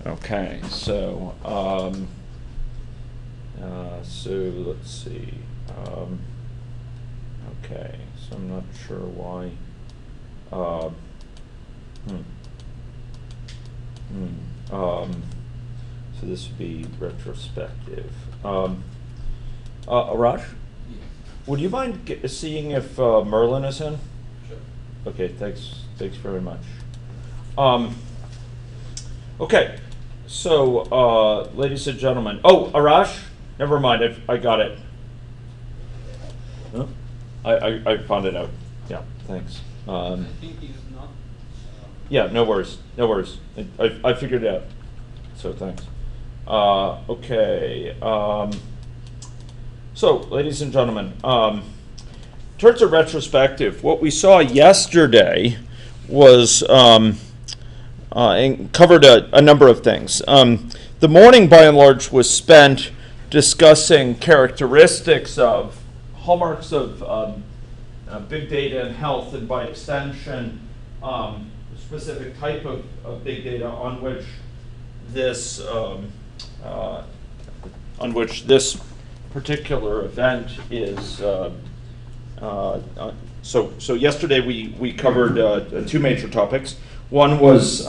Okay, so let's see. Okay, so I'm not sure why. Uh, hmm. So this would be retrospective. Arash, Yeah. would you mind seeing if Merlin is in? Sure. Okay, thanks very much. Okay, so ladies and gentlemen, Arash, never mind, I got it. Huh? I found it out. Yeah, thanks. I think he's not. Yeah, no worries. I figured it out. So thanks. Okay. So, ladies and gentlemen, in terms of retrospective, what we saw yesterday was and covered a number of things. The morning, by and large, was spent discussing characteristics of hallmarks of big data and health, and by extension, a specific type of big data on which this particular event is. So yesterday we covered two major topics. One was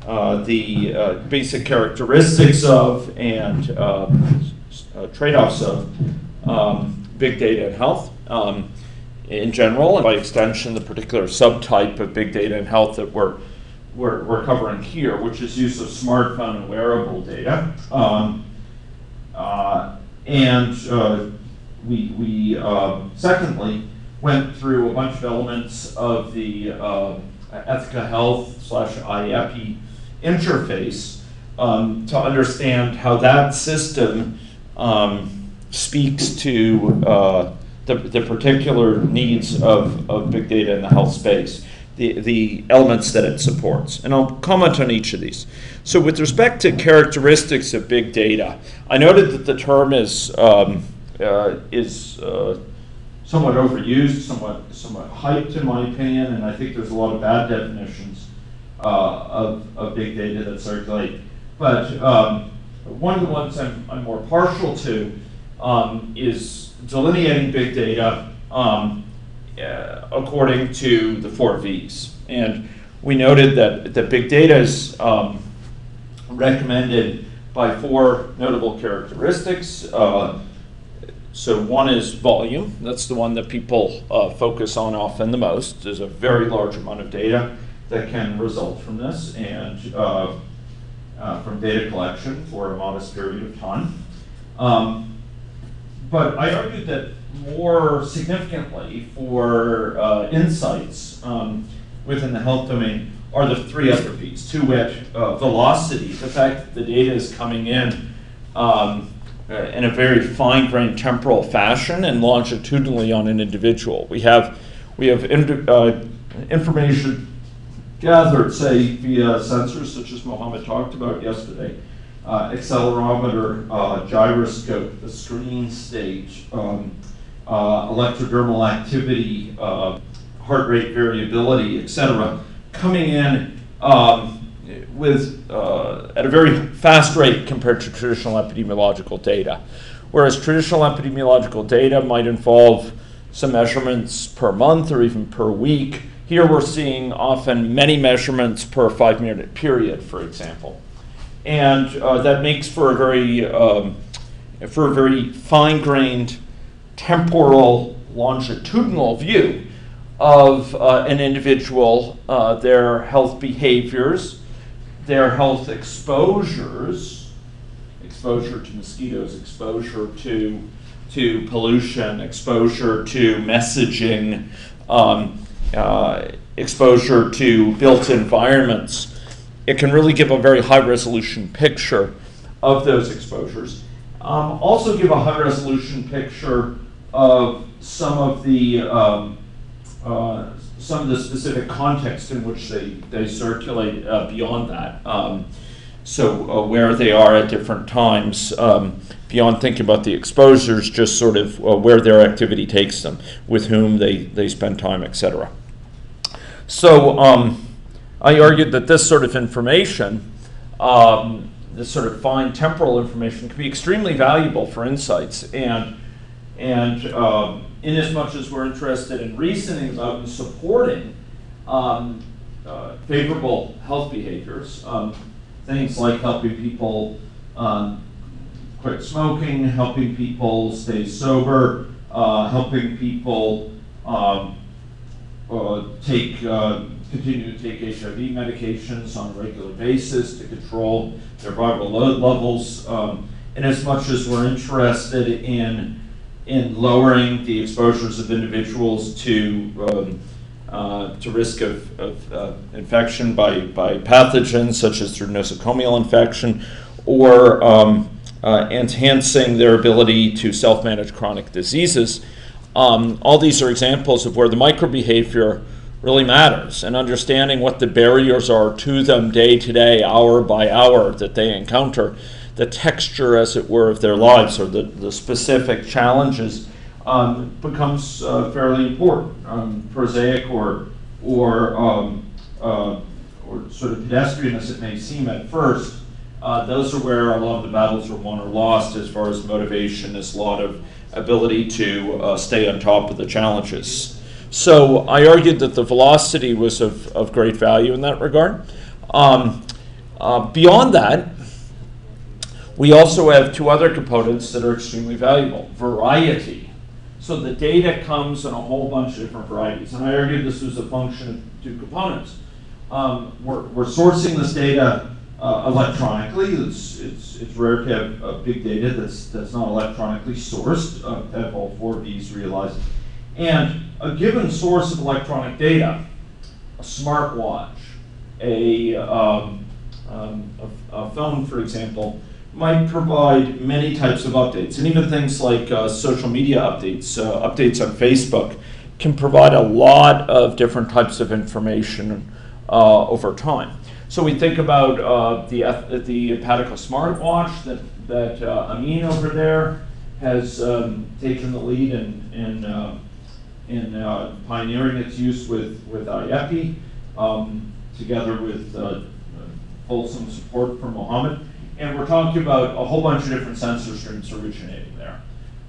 the basic characteristics of and trade-offs of big data and health in general, and by extension, the particular subtype of big data and health that we're covering here, which is use of smartphone and wearable data. We secondly went through a bunch of elements of the Ethica Health / IEPI interface to understand how that system speaks to the particular needs of big data in the health space, the elements that it supports. And I'll comment on each of these. So with respect to characteristics of big data, I noted that the term is somewhat overused, somewhat hyped in my opinion, and I think there's a lot of bad definitions of big data that circulate. But one of the ones I'm more partial to is delineating big data according to the 4 V's. And we noted that big data is recommended by 4 notable characteristics. So one is volume. That's the one that people focus on often the most. There's a very large amount of data that can result from this, and from data collection for a modest period of time. But I argued that more significantly for insights within the health domain are the 3 other V's, to wit, velocity, the fact that the data is coming in a very fine-grained temporal fashion and longitudinally on an individual. We have information gathered, say, via sensors such as Mohammed talked about yesterday, accelerometer, gyroscope, the screen stage, electrodermal activity, heart rate variability, etc., coming in at a very fast rate compared to traditional epidemiological data. Whereas traditional epidemiological data might involve some measurements per month or even per week, here we're seeing often many measurements per 5-minute period, for example. And that makes for a very fine-grained temporal longitudinal view of an individual, their health behaviors, their health exposures, exposure to mosquitoes, exposure to pollution, exposure to messaging, exposure to built environments. It can really give a very high-resolution picture of those exposures. Also give a high-resolution picture of some of the specific context in which they circulate beyond that. So where they are at different times, beyond thinking about the exposures, just sort of where their activity takes them, with whom they spend time, etc. So I argued that this sort of information this sort of fine temporal information can be extremely valuable for insights. And in as much as we're interested in reasoning about and supporting favorable health behaviors, things like helping people quit smoking, helping people stay sober, helping people continue to take HIV medications on a regular basis to control their viral load levels. In as much as we're interested in lowering the exposures of individuals to risk of infection by pathogens such as through nosocomial infection, or enhancing their ability to self-manage chronic diseases. All these are examples of where the microbehavior really matters, and understanding what the barriers are to them day to day, hour by hour that they encounter, the texture, as it were, of their lives, or the specific challenges, becomes fairly important. Prosaic or sort of pedestrian as it may seem at first, those are where a lot of the battles are won or lost as far as motivation, as a lot of ability to stay on top of the challenges. So I argued that the velocity was of great value in that regard. Beyond that, we also have two other components that are extremely valuable. Variety. So the data comes in a whole bunch of different varieties, and I argued this was a function of two components. We're sourcing this data electronically. It's rare to have big data that's not electronically sourced, to have all four of these realized. And a given source of electronic data, a smartwatch, a phone, for example, might provide many types of updates. And even things like social media updates, updates on Facebook, can provide a lot of different types of information over time. So we think about the Hepatica smartwatch that Amin over there has taken the lead in pioneering its use with IEPI, together with fulsome support from Mohammed. And we're talking about a whole bunch of different sensor streams originating there.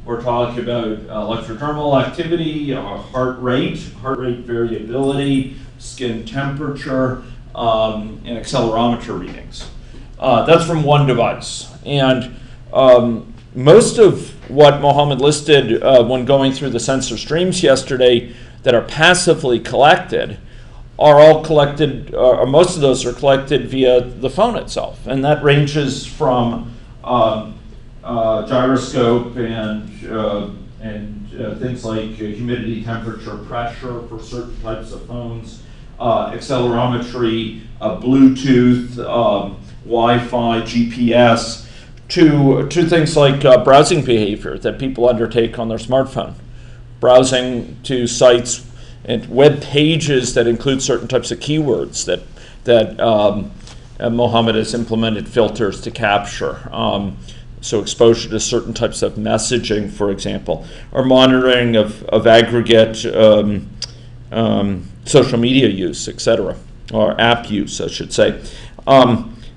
We're talking about electrodermal activity, heart rate variability, skin temperature, and accelerometer readings. That's from one device. And most of what Mohammed listed when going through the sensor streams yesterday that are passively collected are all collected, or most of those are collected via the phone itself. And that ranges from gyroscope and things like humidity, temperature, pressure for certain types of phones, accelerometry, Bluetooth, Wi-Fi, GPS, to things like browsing behavior that people undertake on their smartphone. Browsing to sites and web pages that include certain types of keywords that Mohammed has implemented filters to capture. So exposure to certain types of messaging, for example, or monitoring of aggregate social media use, etc., or app use, I should say.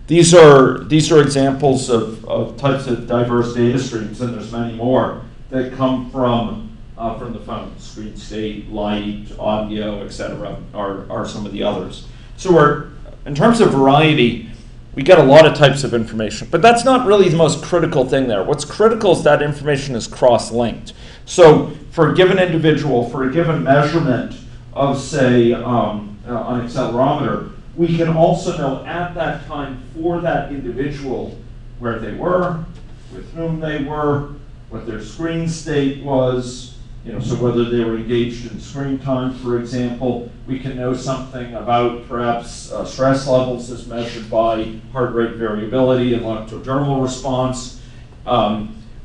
These are examples of types of diverse data streams, and there's many more that come from the phone. Screen state, light, audio, etc. are some of the others. So in terms of variety, we get a lot of types of information, but that's not really the most critical thing there. What's critical is that information is cross-linked. So for a given individual, for a given measurement of, say, an accelerometer, we can also know at that time for that individual where they were, with whom they were, what their screen state was, so whether they were engaged in screen time, for example. We can know something about perhaps stress levels as measured by heart rate variability and electrodermal response.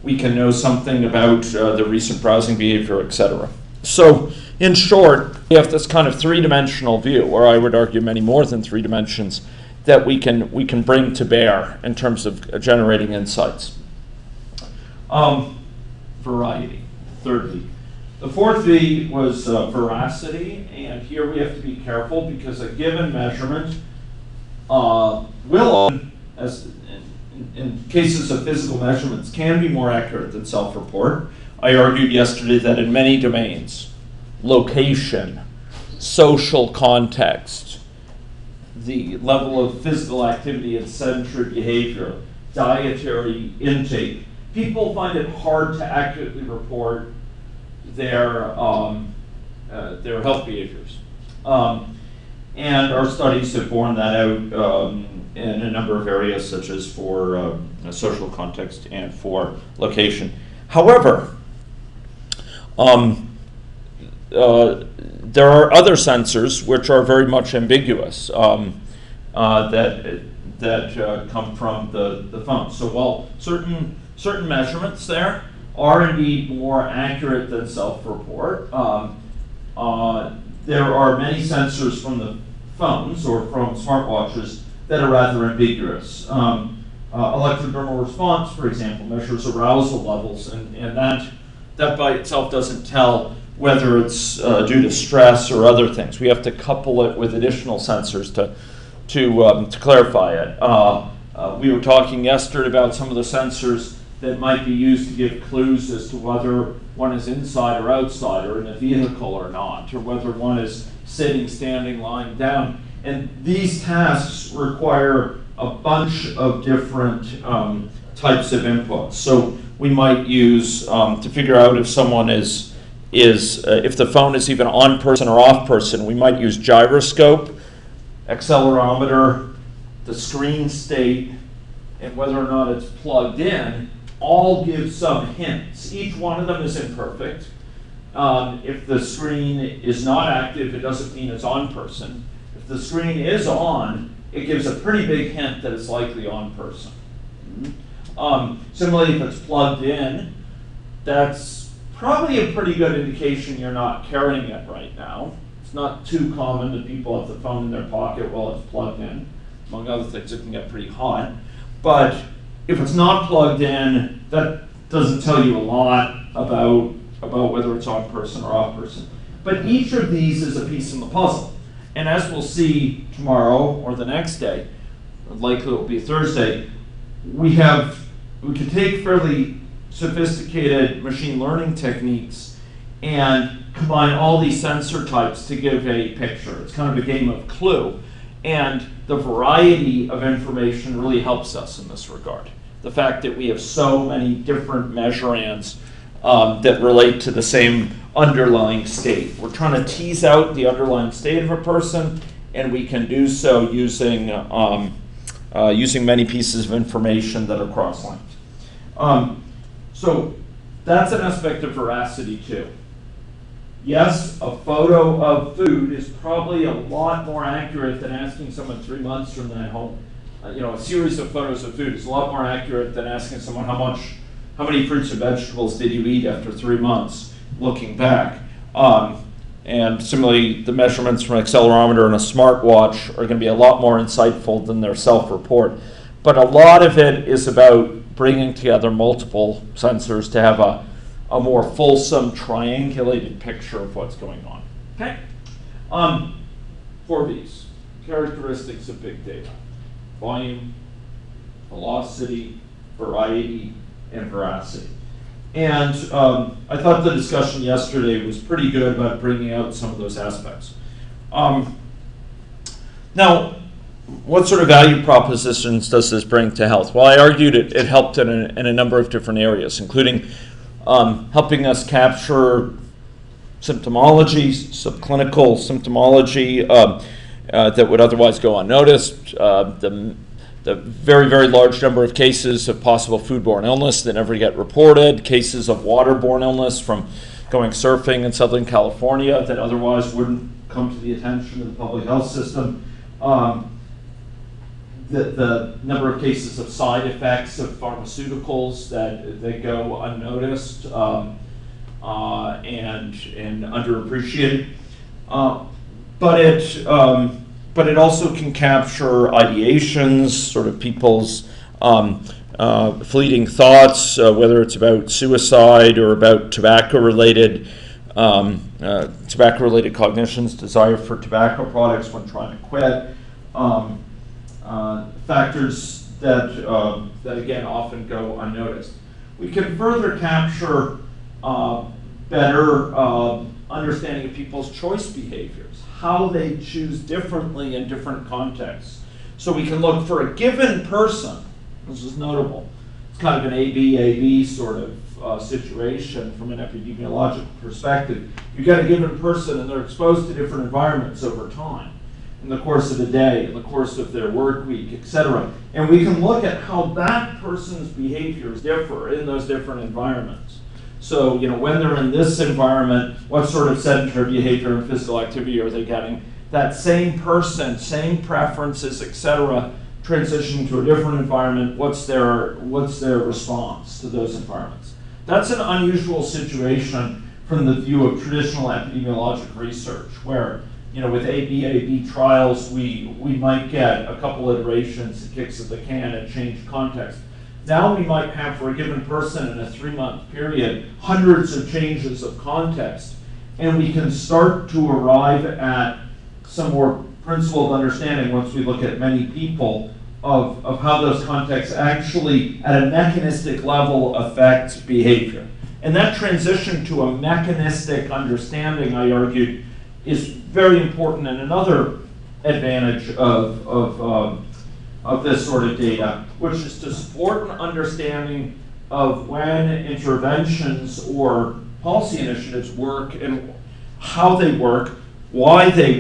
We can know something about the recent browsing behavior, etc. So in short, we have this kind of three-dimensional view, or I would argue many more than 3 dimensions, that we can bring to bear in terms of generating insights. Variety, thirdly. The fourth V was veracity, and here we have to be careful because a given measurement will as in cases of physical measurements, can be more accurate than self-report. I argued yesterday that in many domains, location, social context, the level of physical activity and sedentary behavior, dietary intake, people find it hard to accurately report their health behaviors. And our studies have borne that out in a number of areas, such as for social context and for location. However, there are other sensors which are very much ambiguous that come from the phone. So while certain measurements there are indeed more accurate than self-report, there are many sensors from the phones or from smartwatches that are rather ambiguous. Electrodermal response, for example, measures arousal levels, and that by itself doesn't tell whether it's due to stress or other things. We have to couple it with additional sensors to clarify it. We were talking yesterday about some of the sensors that might be used to give clues as to whether one is inside or outside or in a vehicle or not, or whether one is sitting, standing, lying down. And these tasks require a bunch of different types of inputs. So we might use, to figure out if someone if the phone is even on person or off person, we might use gyroscope, accelerometer, the screen state, and whether or not it's plugged in, all give some hints. Each one of them is imperfect. If the screen is not active, it doesn't mean it's on person. If the screen is on, it gives a pretty big hint that it's likely on person. Similarly, if it's plugged in, that's probably a pretty good indication you're not carrying it right now. It's not too common that people have the phone in their pocket while it's plugged in. Among other things, it can get pretty hot. But if it's not plugged in, that doesn't tell you a lot about whether it's on person or off person. But each of these is a piece in the puzzle. And as we'll see tomorrow or the next day, likely it will be Thursday, we can take fairly sophisticated machine learning techniques and combine all these sensor types to give a picture. It's kind of a game of clue. And the variety of information really helps us in this regard. The fact that we have so many different measurands that relate to the same underlying state. We're trying to tease out the underlying state of a person, and we can do so using many pieces of information that are cross-linked. So that's an aspect of veracity too. Yes, a photo of food is probably a lot more accurate than asking someone 3 months from that home. A series of photos of food is a lot more accurate than asking someone how many fruits and vegetables did you eat after 3 months, looking back. And similarly, the measurements from an accelerometer and a smartwatch are going to be a lot more insightful than their self-report. But a lot of it is about bringing together multiple sensors to have a more fulsome, triangulated picture of what's going on. Okay? 4 V's, characteristics of big data: volume, velocity, variety, and veracity. And I thought the discussion yesterday was pretty good about bringing out some of those aspects. Now, what sort of value propositions does this bring to health? Well, I argued it helped in a number of different areas, including helping us capture symptomology, subclinical symptomology that would otherwise go unnoticed, the very, very large number of cases of possible foodborne illness that never get reported, cases of waterborne illness from going surfing in Southern California that otherwise wouldn't come to the attention of the public health system, the number of cases of side effects of pharmaceuticals that go unnoticed and underappreciated. But it also can capture ideations, sort of people's fleeting thoughts, whether it's about suicide or about tobacco-related cognitions, desire for tobacco products when trying to quit. Factors that again often go unnoticed. We can further capture better understanding of people's choice behaviors, how they choose differently in different contexts. So we can look for a given person. This is notable. It's kind of an A-B sort of situation from an epidemiological perspective. You get a given person and they're exposed to different environments over time, in the course of the day, in the course of their work week, etc. And we can look at how that person's behaviors differ in those different environments. So, when they're in this environment, what sort of sedentary behavior and physical activity are they getting? That same person, same preferences, etc., transition to a different environment, what's their response to those environments? That's an unusual situation from the view of traditional epidemiologic research, where with A-B trials, we might get a couple iterations, kicks of the can, and change context. Now we might have, for a given person in a 3-month period, hundreds of changes of context, and we can start to arrive at some more principled understanding once we look at many people of how those contexts actually, at a mechanistic level, affect behavior. And that transition to a mechanistic understanding, I argued, is very important, and another advantage of this sort of data, which is to support an understanding of when interventions or policy initiatives work and how they work, why they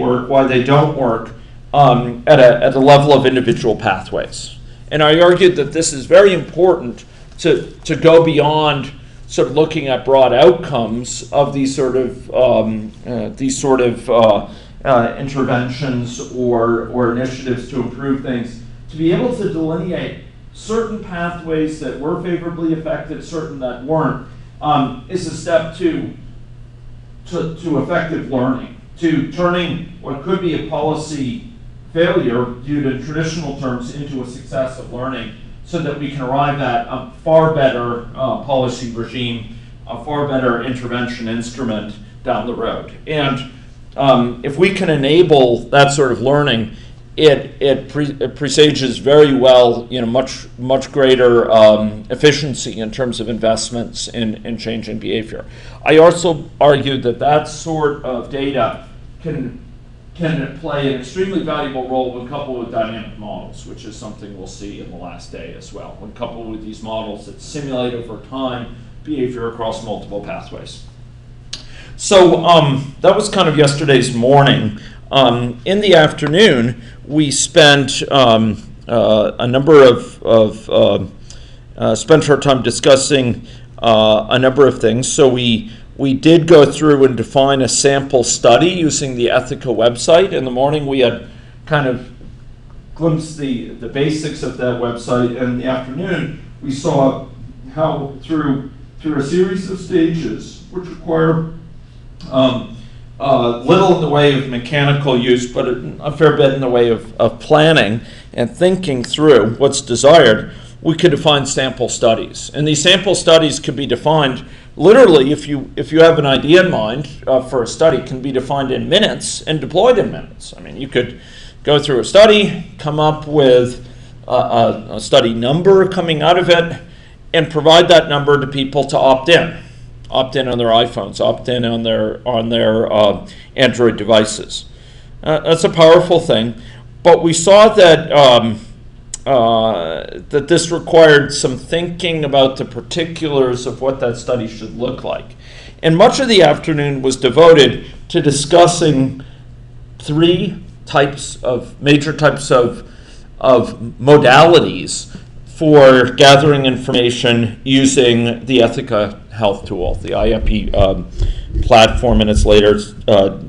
don't work, at the level of individual pathways. And I argued that this is very important to go beyond sort of looking at broad outcomes of these sort of interventions or initiatives to improve things, to be able to delineate certain pathways that were favorably affected, certain that weren't, is a step to effective learning, to turning what could be a policy failure, viewed in traditional terms, into a success of learning, so that we can arrive at a far better policy regime, a far better intervention instrument down the road. And if we can enable that sort of learning, it presages very well, much greater efficiency in terms of investments in changing behavior. I also argued that sort of data can play an extremely valuable role when coupled with dynamic models, which is something we'll see in the last day as well. When coupled with these models that simulate over time behavior across multiple pathways. So that was kind of yesterday's morning. In the afternoon, we spent spent our time discussing a number of things. So we did go through and define a sample study using the Ethica website. In the morning, we had kind of glimpsed the basics of that website. And in the afternoon, we saw how through a series of stages, which require little in the way of mechanical use, but a fair bit in the way of planning and thinking through what's desired, we could define sample studies. And these sample studies could be defined literally, if you have an idea in mind for a study, can be defined in minutes and deployed in minutes. I mean, you could go through a study, come up with a study number coming out of it, and provide that number to people to opt in on their iPhones, opt in on their Android devices. That's a powerful thing, but we saw that that this required some thinking about the particulars of what that study should look like. And much of the afternoon was devoted to discussing three major types of modalities for gathering information using the Ethica Health tool, the IEP platform in its later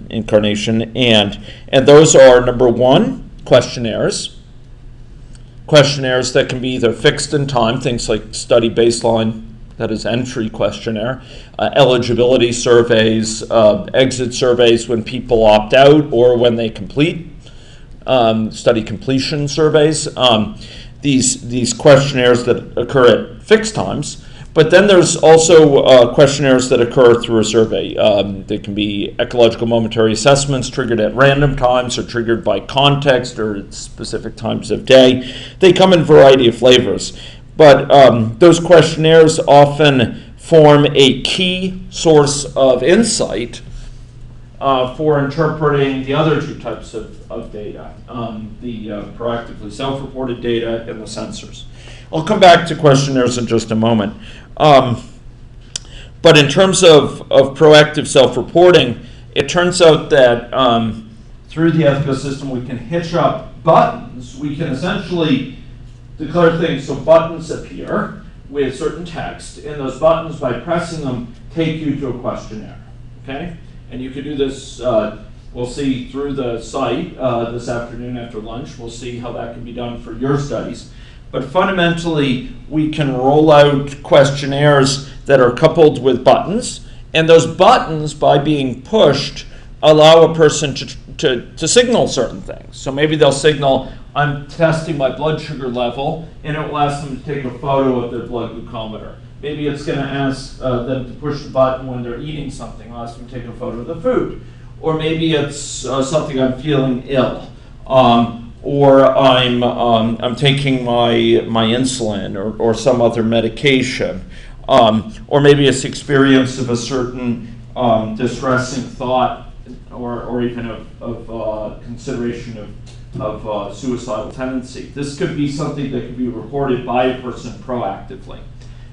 incarnation. And those are, number one, questionnaires that can be either fixed in time, things like study baseline, that is entry questionnaire, eligibility surveys, exit surveys when people opt out or when they complete, study completion surveys, these questionnaires that occur at fixed times, But then there's also questionnaires that occur through a survey. They can be ecological momentary assessments triggered at random times or triggered by context or at specific times of day. They come in a variety of flavors. But those questionnaires often form a key source of insight for interpreting the other two types of data, the proactively self-reported data and the sensors. I'll come back to questionnaires in just a moment. But in terms of proactive self-reporting, it turns out that through the ethical system we can hitch up buttons. We can essentially declare things, so buttons appear with certain text, and those buttons, by pressing them, take you to a questionnaire, okay? And you can do this, we'll see through the site this afternoon after lunch. We'll see how that can be done for your studies. But fundamentally, we can roll out questionnaires that are coupled with buttons, and those buttons, by being pushed, allow a person to signal certain things. So maybe they'll signal, I'm testing my blood sugar level, and it will ask them to take a photo of their blood glucometer. Maybe it's going to ask them to push the button when they're eating something. I'll ask them to take a photo of the food. Or maybe it's something I'm feeling ill. Or I'm taking my insulin or some other medication. Or maybe it's experience of a certain distressing thought or even of consideration of suicidal tendency. This could be something that could be reported by a person proactively.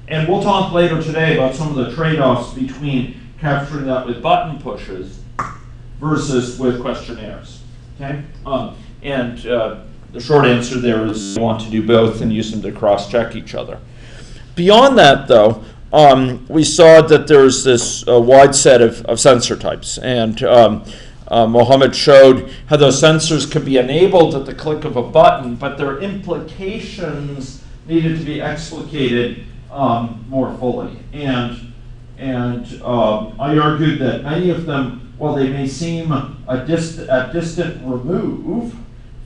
And we'll talk later today about some of the trade-offs between capturing that with button pushes versus with questionnaires. Okay? And the short answer there is you want to do both and use them to cross-check each other. Beyond that, though, we saw that there's this wide set of sensor types. And Mohammed showed how those sensors could be enabled at the click of a button, but their implications needed to be explicated more fully. And I argued that many of them, while they may seem a distant remove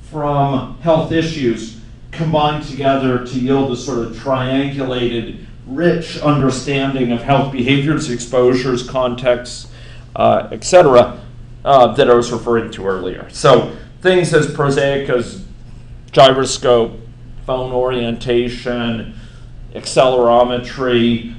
from health issues, combine together to yield a sort of triangulated, rich understanding of health behaviors, exposures, contexts, etc., that I was referring to earlier. So things as prosaic as gyroscope, phone orientation, accelerometry,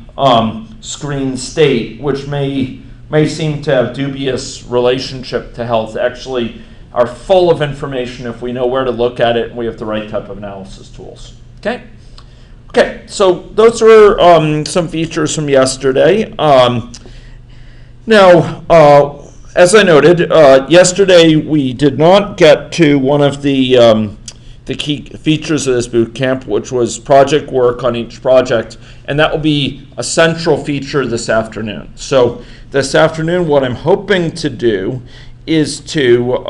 screen state, which may seem to have dubious relationship to health, actually are full of information if we know where to look at it and we have the right type of analysis tools. Okay, so those were some features from yesterday. Now, as I noted, yesterday we did not get to one of the key features of this boot camp, which was project work on each project, and that will be a central feature this afternoon. So this afternoon, what I'm hoping to do is to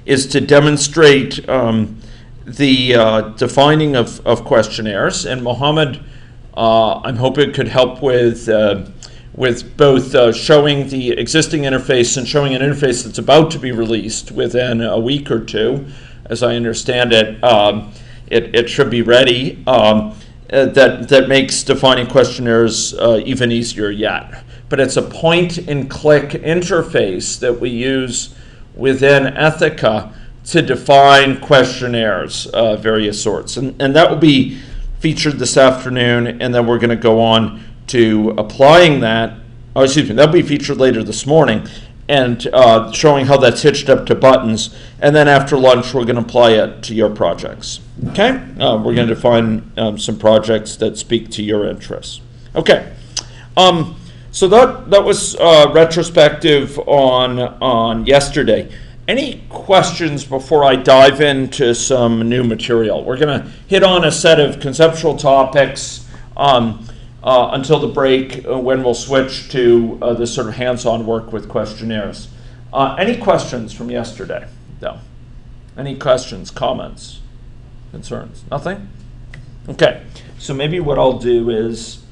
demonstrate the defining of questionnaires, and Mohammed, I'm hoping could help with both showing the existing interface and showing an interface that's about to be released within a week or two. As I understand it, it should be ready. That makes defining questionnaires even easier yet. But it's a point-and-click interface that we use within Ethica to define questionnaires of various sorts. And that will be featured this afternoon, and then we're going to go on to applying that. That'll be featured later this morning, and showing how that's hitched up to buttons. And then after lunch, we're going to apply it to your projects. Okay? We're going to define some projects that speak to your interests. Okay. So that was retrospective on yesterday. Any questions before I dive into some new material? We're going to hit on a set of conceptual topics until the break, when we'll switch to this sort of hands-on work with questionnaires. Any questions from yesterday, though? Any questions, comments, concerns? Nothing? Okay, so maybe what I'll do is